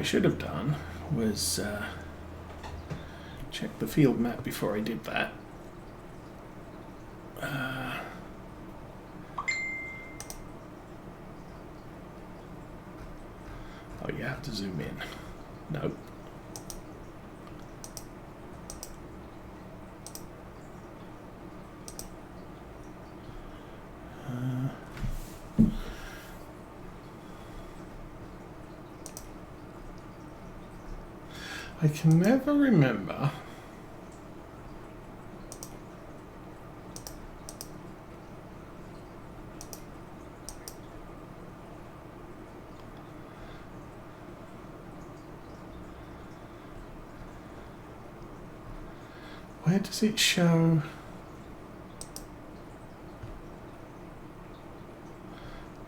I should have done was check the field map before I did that. Oh, you have to zoom in. Nope. I can never remember where does it show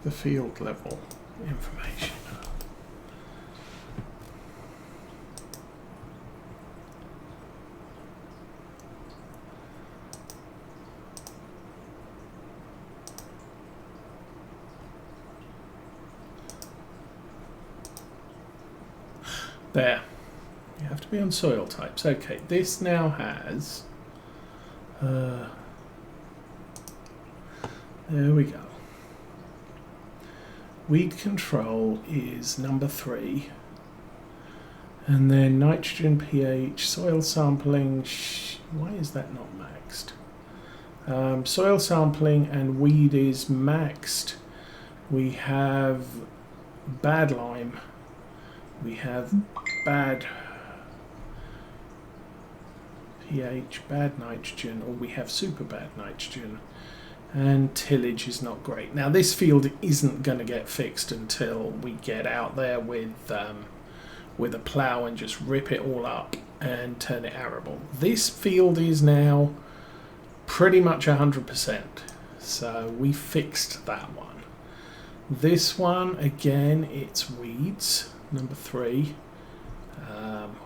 the field level information? There. You have to be on soil types. Okay, this now has... there we go. Weed control is number 3. And then nitrogen, pH, soil sampling... why is that not maxed? Soil sampling and weed is maxed. We have bad lime. We have bad pH, bad nitrogen, or we have super bad nitrogen, and tillage is not great. Now this field isn't going to get fixed until we get out there with a plough and just rip it all up and turn it arable. This field is now pretty much 100%, so we fixed that one. This one, again, it's weeds. Number 3.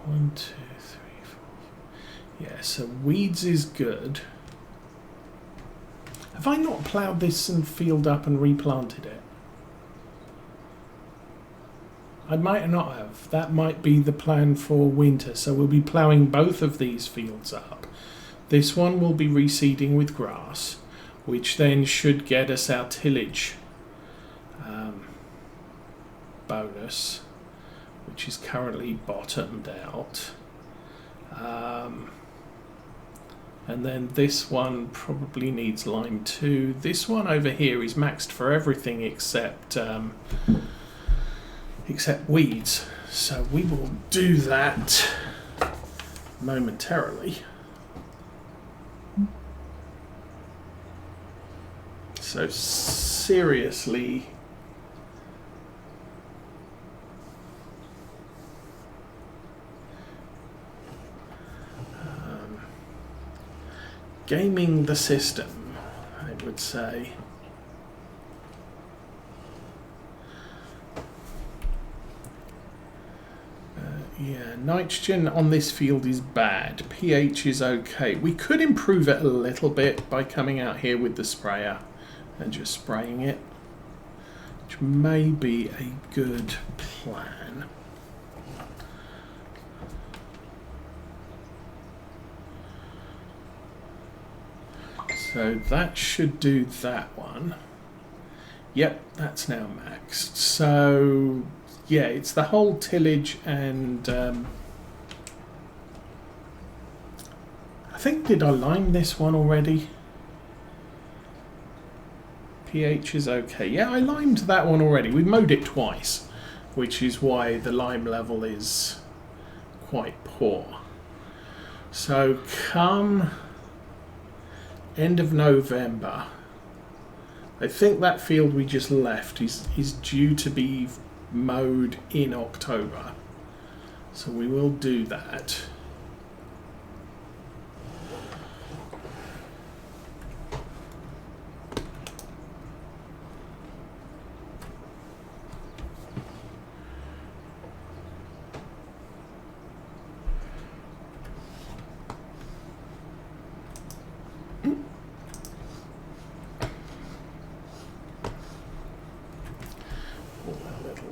1, 2, 3, 4. Yeah, so weeds is good. Have I not ploughed this and field up and replanted it? I might not have. That might be the plan for winter. So we'll be ploughing both of these fields up. This one will be reseeding with grass, which then should get us our tillage bonus, which is currently bottomed out. And then this one probably needs lime too. This one over here is maxed for everything except weeds. So we will do that momentarily. So seriously, gaming the system, I would say. Yeah, nitrogen on this field is bad. pH is okay. We could improve it a little bit by coming out here with the sprayer and just spraying it, which may be a good plan. So that should do that one. Yep, that's now maxed. So yeah, it's the whole tillage and I think, did I lime this one already? pH is okay. Yeah, I limed that one already. We mowed it twice, which is why the lime level is quite poor. So come end of November, I think that field we just left is due to be mowed in October. So we will do that.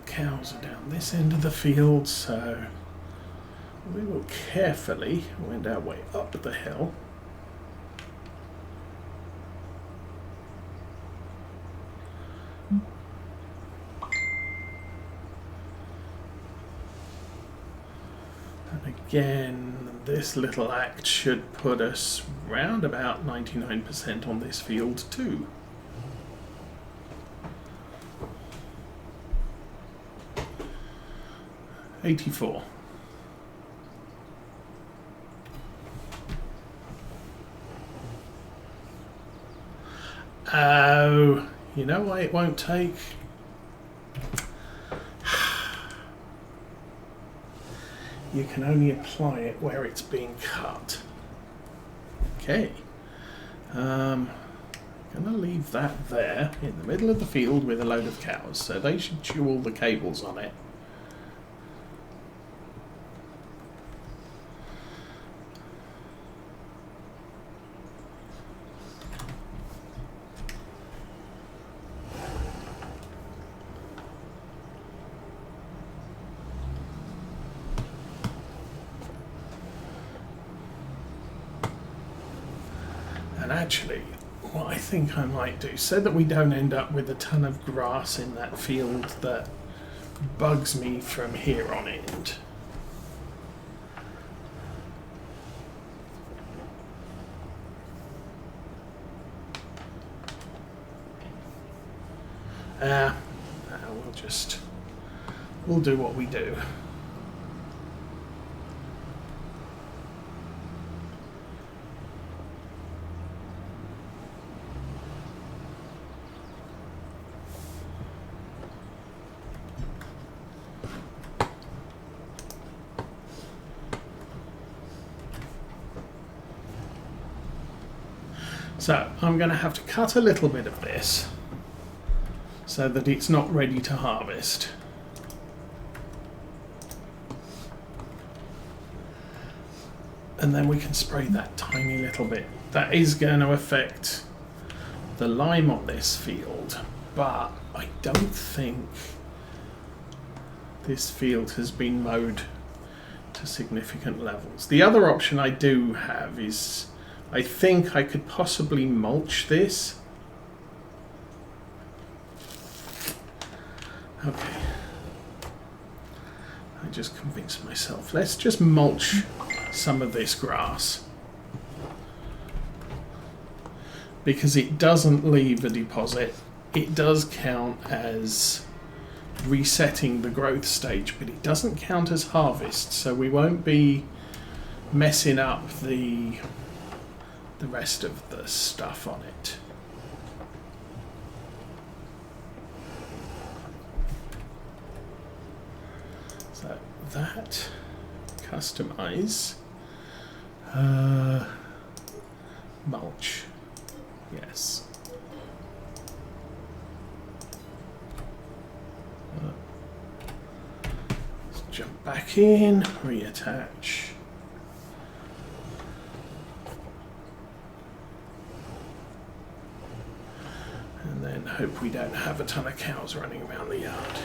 Cows are down this end of the field, so we will carefully wend our way up the hill. And again, this little act should put us round about 99% on this field too. $84. Oh, you know why it won't take? You can only apply it where it's being cut. Okay. I'm going to leave that there in the middle of the field with a load of cows, so they should chew all the cables on it. And actually, what I think I might do, so that we don't end up with a ton of grass in that field that bugs me from here on end. We'll do what we do. So I'm going to have to cut a little bit of this so that it's not ready to harvest. And then we can spray that tiny little bit. That is going to affect the lime on this field, but I don't think this field has been mowed to significant levels. The other option I do have is, I think I could possibly mulch this. Okay. I just convinced myself. Let's just mulch some of this grass, because it doesn't leave a deposit. It does count as resetting the growth stage, but it doesn't count as harvest, so we won't be messing up the rest of the stuff on it. So that, customize, mulch, yes. Let's jump back in, reattach. And then hope we don't have a ton of cows running around the yard.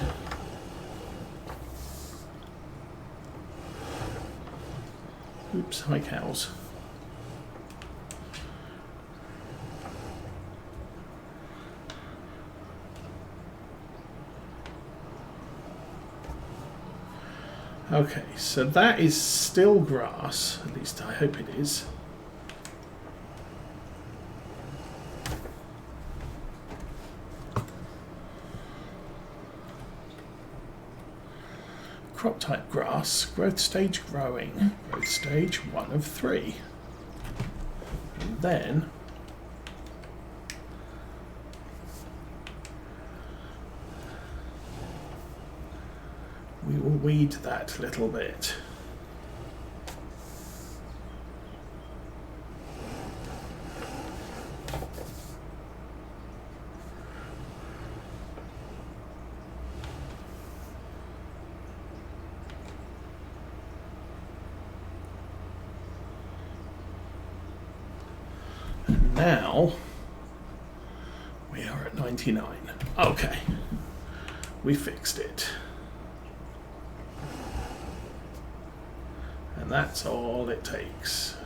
Oops, hi cows. Okay, so that is still grass, at least I hope it is. Crop type grass, growth stage growing, growth stage 1 of 3. And then we will weed that little bit. Now we are at 99. Okay, we fixed it. And that's all it takes.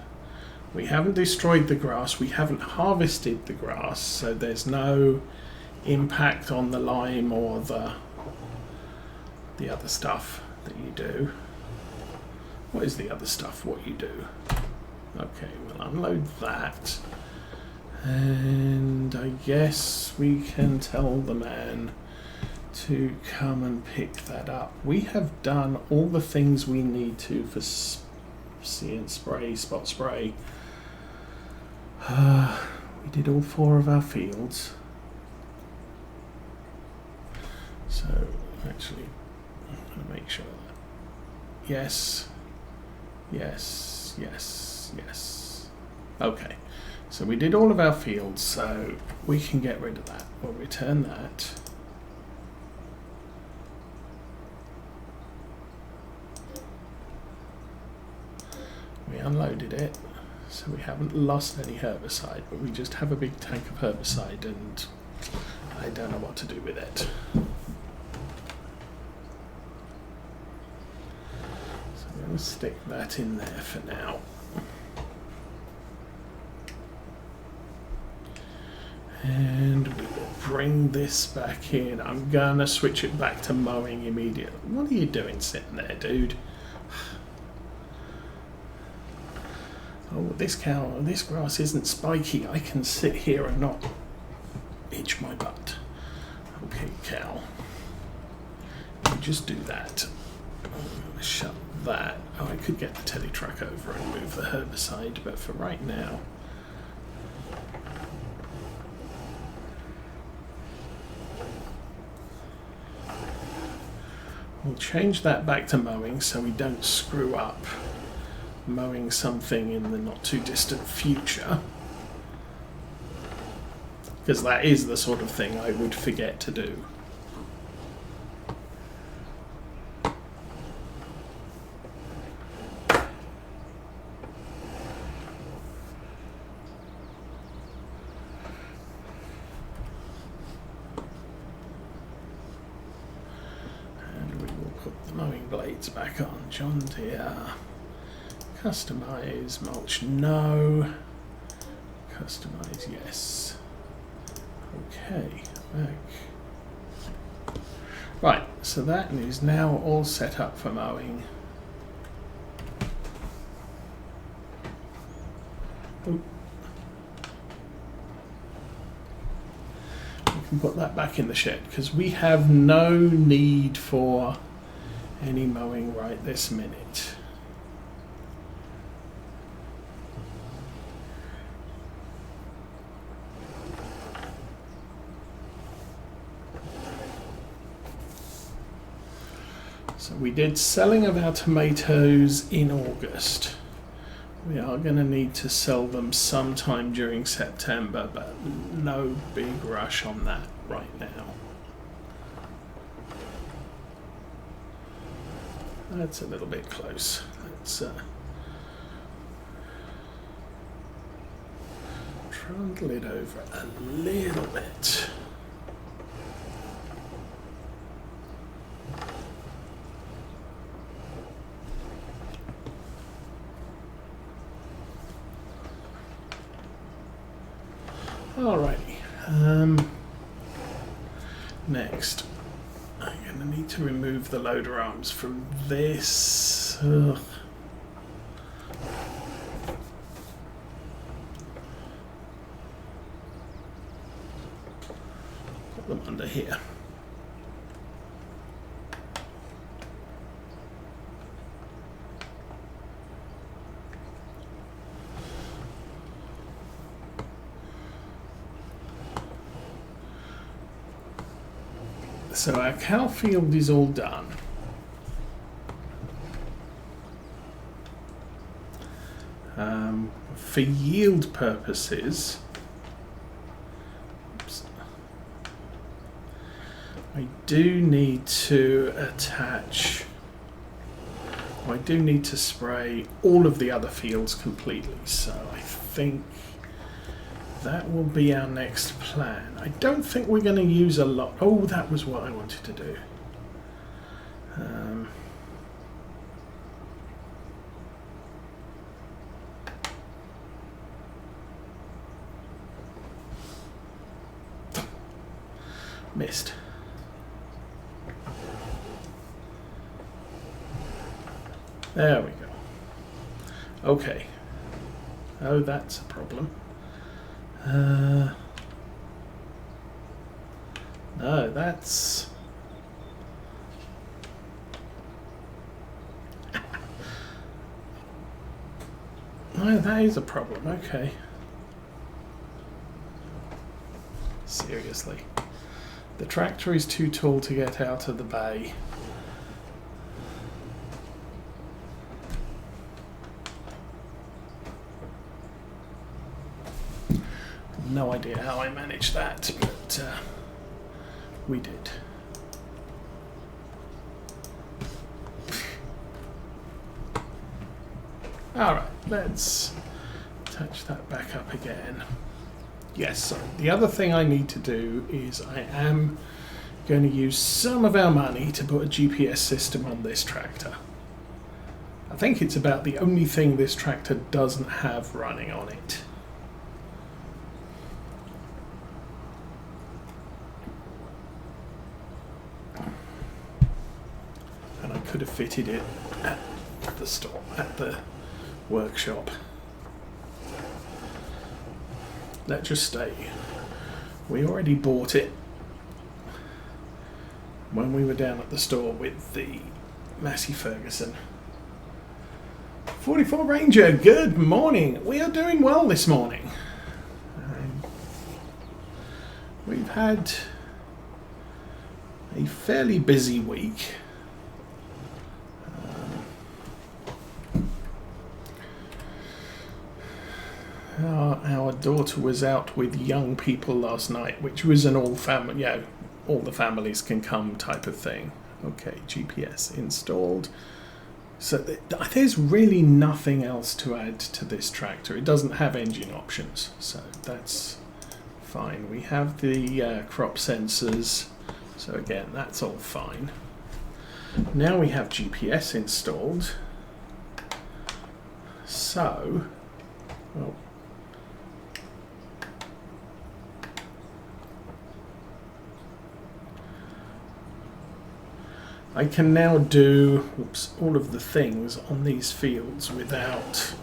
We haven't destroyed the grass, we haven't harvested the grass, so there's no impact on the lime or the other stuff that you do. What is the other stuff, what you do? Okay, we'll unload that. And I guess we can tell the man to come and pick that up. We have done all the things we need to for see and spray, spot spray. We did all 4 of our fields. So actually, I'm going to make sure that yes, yes, yes, yes. Okay, so we did all of our fields, so we can get rid of that. We'll return that. We unloaded it, so we haven't lost any herbicide, but we just have a big tank of herbicide and I don't know what to do with it. So I'm going to stick that in there for now. And we will bring this back in. I'm going to switch it back to mowing immediately. What are you doing sitting there, dude? Oh, this grass isn't spiky. I can sit here and not itch my butt. Okay, cow. You just do that. Shut that. Oh, I could get the telly truck over and move the herbicide, but for right now... we'll change that back to mowing so we don't screw up mowing something in the not too distant future, because that is the sort of thing I would forget to do. And we will put the mowing blades back on. John Deere. Customize mulch, no. Customize, yes. Okay, back. Right, so that is now all set up for mowing. Oop. We can put that back in the shed because we have no need for any mowing right this minute. So we did selling of our tomatoes in August. We are going to need to sell them sometime during September, but no big rush on that right now. That's a little bit close. Let's trundle it over a little bit. Alrighty, next I'm going to need to remove the loader arms from this. Ugh. Put them under here. So our cow field is all done. For yield purposes, I do need to attach, I do need to spray all of the other fields completely, so I think that will be our next plan. I don't think we're going to use a lot. Oh, that was what I wanted to do. Missed. There we go. Okay. Oh, that's a problem. No, that's... No, that is a problem. Okay. Seriously. The tractor is too tall to get out of the bay. No idea how I managed that, but we did. Alright, let's touch that back up again. Yes, so the other thing I need to do is I am going to use some of our money to put a GPS system on this tractor. I think it's about the only thing this tractor doesn't have running on it. And I could have fitted it at the store, at the workshop. Let's just say we already bought it when we were down at the store with the Massey Ferguson. 44 Ranger, good morning. We are doing well this morning. We've had a fairly busy week. Our daughter was out with young people last night, which was an all family, all the families can come type of thing. Okay, GPS installed. So there's really nothing else to add to this tractor. It doesn't have engine options, so that's fine. We have the crop sensors, so again, that's all fine. Now we have GPS installed. So, well, I can now do all of the things on these fields without,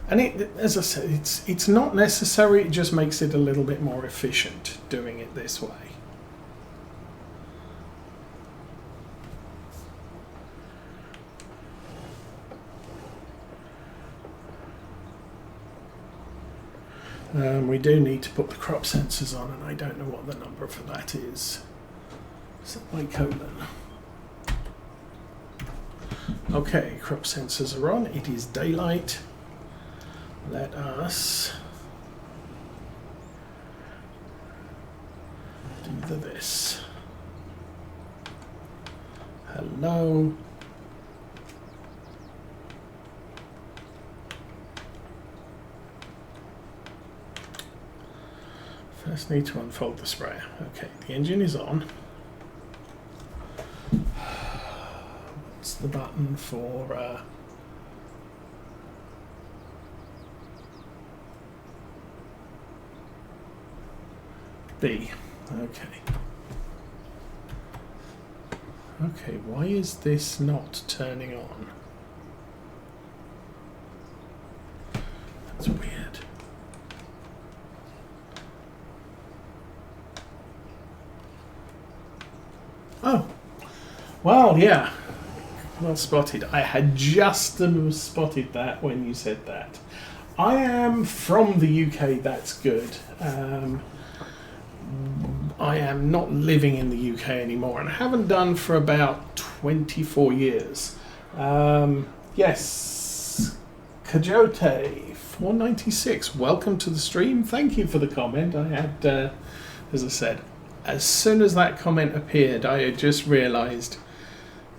and as I said, it's not necessary, it just makes it a little bit more efficient doing it this way. We do need to put the crop sensors on, and I don't know what the number for that is. Semicolon. Okay, crop sensors are on. It is daylight. Let us do this. Hello. First need to unfold the sprayer. Okay, the engine is on. What's the button for B? Okay. Okay, why is this not turning on? That's weird. Oh, well, yeah. Well spotted. I had just spotted that when you said that. I am from the UK, that's good. I am not living in the UK anymore, and I haven't done for about 24 years. Yes, Kajote 496, welcome to the stream. Thank you for the comment. I had, as I said, as soon as that comment appeared, I had just realised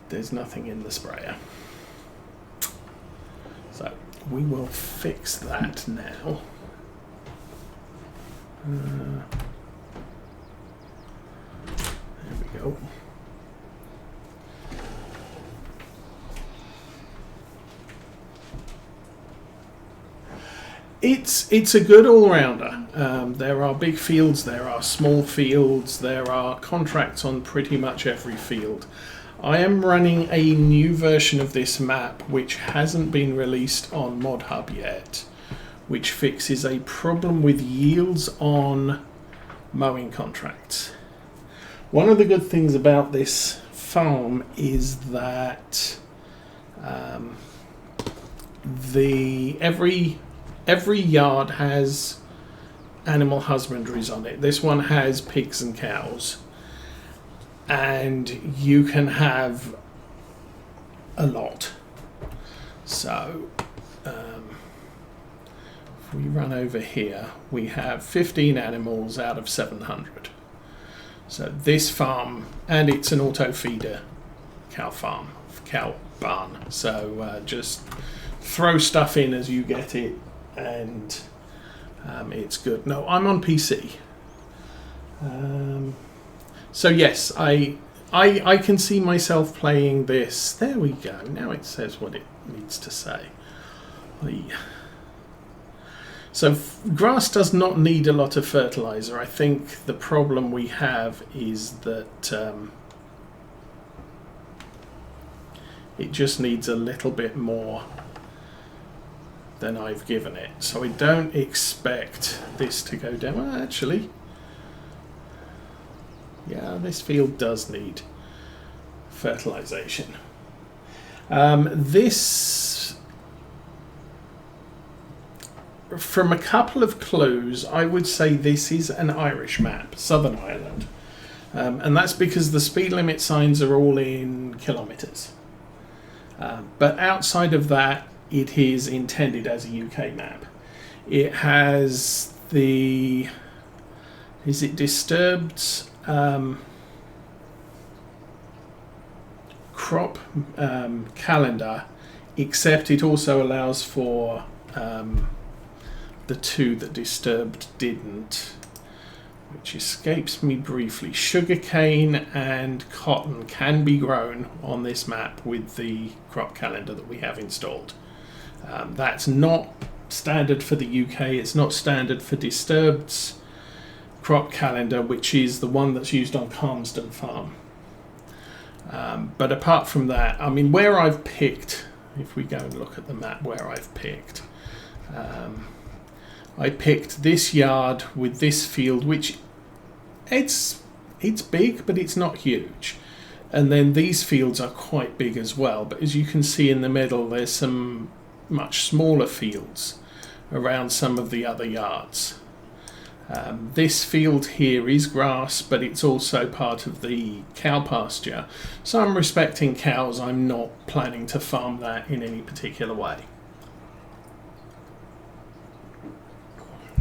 there's nothing in the sprayer. So we will fix that now. There we go. It's a good all-rounder. There are big fields, there are small fields, there are contracts on pretty much every field. I am running a new version of this map which hasn't been released on ModHub yet, which fixes a problem with yields on mowing contracts. One of the good things about this farm is that every yard has animal husbandries on it. This one has pigs and cows, and you can have a lot. So if we run over here, we have 15 animals out of 700. So this farm, and it's an auto feeder cow farm, cow barn. So just throw stuff in as you get it, and it's good. No, I'm on PC. So yes, I can see myself playing this. There we go. Now it says what it needs to say. So grass does not need a lot of fertilizer. I think the problem we have is that it just needs a little bit more than I've given it. So I don't expect this to go down. Well, actually, yeah, this field does need fertilization. This, from a couple of clues, I would say this is an Irish map, Southern Ireland. And that's because the speed limit signs are all in kilometres. But outside of that, it is intended as a UK map. It has the, is it disturbed crop calendar, except it also allows for the two that disturbed didn't, which escapes me briefly. Sugarcane and cotton can be grown on this map with the crop calendar that we have installed. That's not standard for the UK. It's not standard for Disturbed's crop calendar, which is the one that's used on Calmsden Farm. But apart from that, I mean, where I've picked, if we go and look at the map where I've picked, I picked this yard with this field, which it's big, but it's not huge. And then these fields are quite big as well. But as you can see in the middle, there's some much smaller fields around some of the other yards. This field here is grass, but it's also part of the cow pasture. So I'm respecting cows. I'm not planning to farm that in any particular way.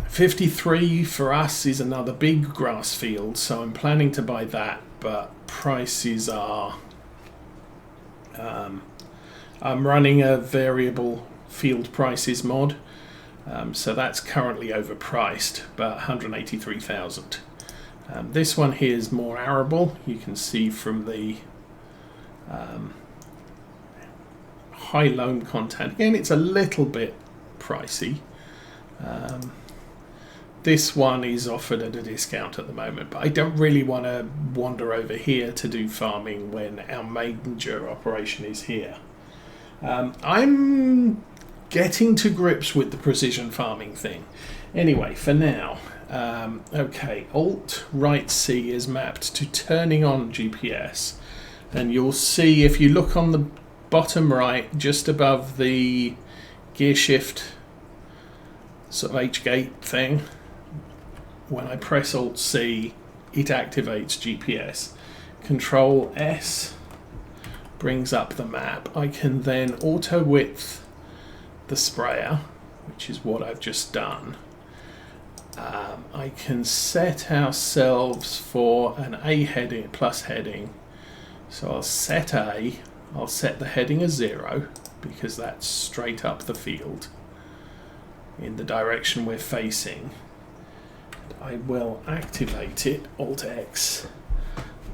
53 for us is another big grass field, so I'm planning to buy that, but prices are... I'm running a variable field prices mod, so that's currently overpriced, but 183,000. This one here is more arable. You can see from the high loam content. Again, it's a little bit pricey. This one is offered at a discount at the moment, but I don't really want to wander over here to do farming when our major operation is here. I'm getting to grips with the precision farming thing. Anyway, for now, okay, Alt-Right-C is mapped to turning on GPS, and you'll see if you look on the bottom right, just above the gear shift sort of H-gate thing, when I press Alt-C, it activates GPS. Control-S brings up the map. I can then auto-width the sprayer, which is what I've just done. I can set ourselves for an A heading plus heading. So I'll set A, I'll set the heading as 0, because that's straight up the field in the direction we're facing. I will activate it, Alt-X.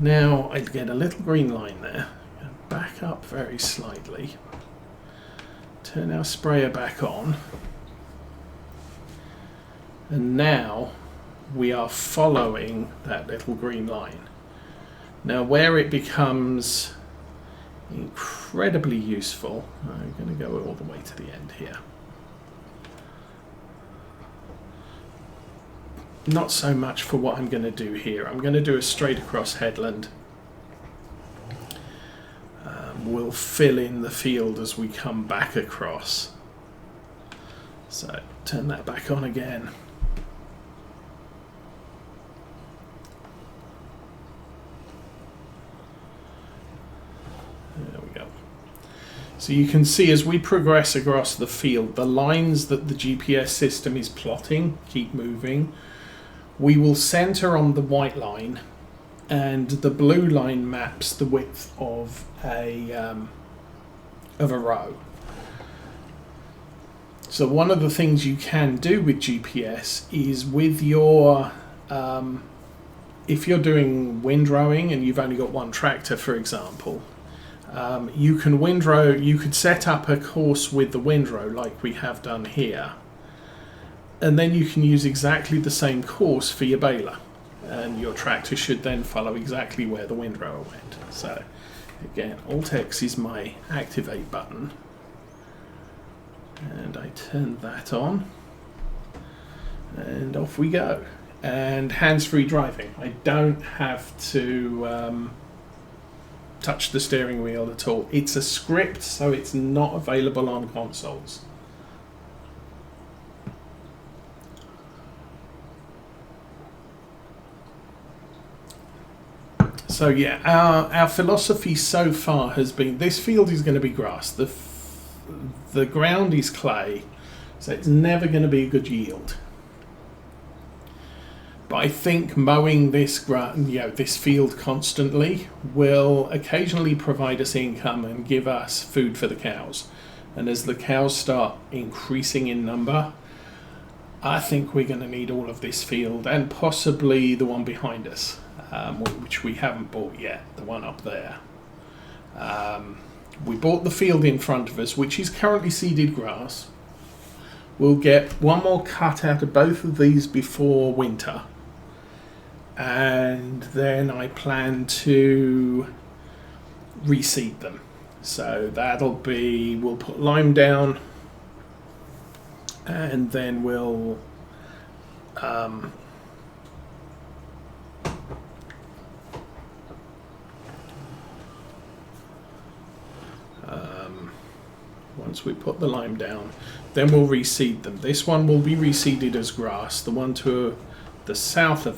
Now I get a little green line there. Back up very slightly. Turn our sprayer back on. And now we are following that little green line. Now where it becomes incredibly useful, I'm going to go all the way to the end here. Not so much for what I'm going to do here. I'm going to do a straight across headland. We'll fill in the field as we come back across. So turn that back on again. There we go. So you can see as we progress across the field, the lines that the GPS system is plotting keep moving. We will center on the white line, and the blue line maps the width of a row. So one of the things you can do with GPS is with your if you're doing windrowing and you've only got one tractor, for example, you can windrow. You could set up a course with the windrow like we have done here, and then you can use exactly the same course for your baler, and your tractor should then follow exactly where the windrower went. So again, Alt-X is my activate button, and I turn that on, and off we go. And hands-free driving. I don't have to touch the steering wheel at all. It's a script, so it's not available on consoles. So yeah, our philosophy so far has been this field is going to be grass. The ground is clay, so it's never going to be a good yield. But I think mowing this this field constantly will occasionally provide us income and give us food for the cows. And as the cows start increasing in number, I think we're going to need all of this field and possibly the one behind us, which we haven't bought yet, the one up there. We bought the field in front of us, which is currently seeded grass. We'll get one more cut out of both of these before winter. And then I plan to reseed them. So that'll be, we'll put lime down, and then we'll once we put the lime down, then we'll reseed them. This one will be reseeded as grass. The one to the south of